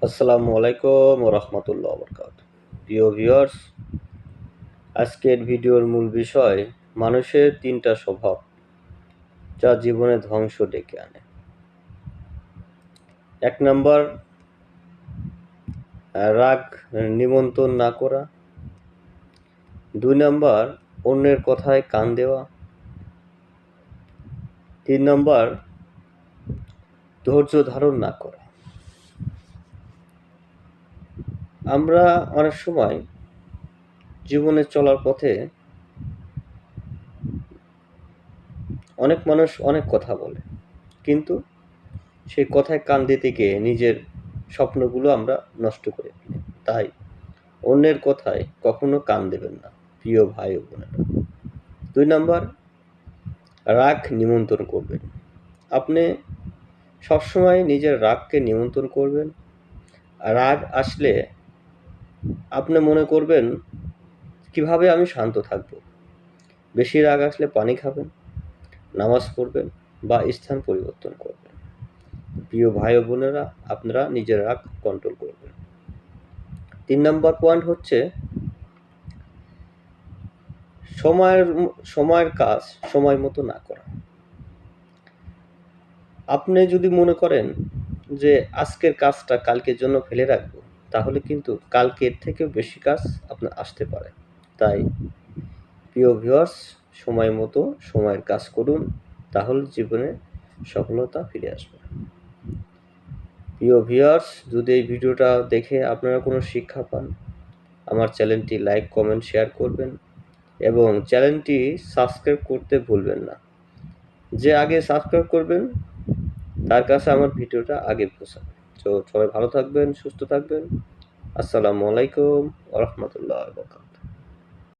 আসসালামু আলাইকুম ওয়া রাহমাতুল্লাহি ওয়া বারাকাতুহু। প্রিয় ভিউয়ার্স, আজকের ভিডিওর মূল বিষয় মানুষের ৩টা স্বভাব যা জীবনে ধ্বংস ডেকে আনে। ১ নাম্বার রাগ নিমন্ত্রণ না করা। ২ নাম্বার অন্যের কথায় কান দেওয়া। ৩ নাম্বার ধৈর্য ধারণ না করা। আমরা অনেক সময় জীবনে চলার পথে অনেক মানুষ অনেক কথা বলে, কিন্তু সেই কথায় কান দিতে গিয়ে নিজের স্বপ্নগুলো আমরা নষ্ট করে ফেলি। তাই অন্যের কথায় কখনো কান দেবেন না, প্রিয় ভাই ও বোনেরা। ২ নাম্বার রাগ নিমন্ত্রণ করবেন। আপনি সবসময় নিজের রাগকে নিমন্ত্রণ করবেন। রাগ আসলে আপনি মনে করবেন, কিভাবে আমি শান্ত থাকবো? বেশি রাগ আসলে পানি খাবেন, নামাজ পড়বেন বা স্থান পরিবর্তন করবেন। প্রিয় ভাই ও বোনেরা, আপনারা নিজের রাগ কন্ট্রোল করবেন। ৩ নাম্বার পয়েন্ট হচ্ছে সময়ের কাজ সময় মতো না করা। আপনি যদি মনে করেন যে আজকের কাজটা কালকের জন্য ফেলে রাখবো, তাহলে কিন্তু কালকের থেকেও বেশি কাজ আপনার আসতে পারে। তাই প্রিয় ভিউয়ার্স, সময় মতো সময়ের কাজ করুন, তাহলে জীবনে সফলতা ফিরে আসবে। প্রিয় ভিউয়ার্স, যদি এই ভিডিওটা দেখে আপনারা কোনো শিক্ষা পান, আমার চ্যানেলটি লাইক, কমেন্ট, শেয়ার করবেন এবং চ্যানেলটি সাবস্ক্রাইব করতে ভুলবেন না। যে আগে সাবস্ক্রাইব করবেন তার কাছে আমার ভিডিওটা আগে পৌঁছাবে। তো সবাই ভালো থাকবেন, সুস্থ থাকবেন। আসসালামু আলাইকুম ওয়া রাহমাতুল্লাহি ওয়া বারাকাতুহু।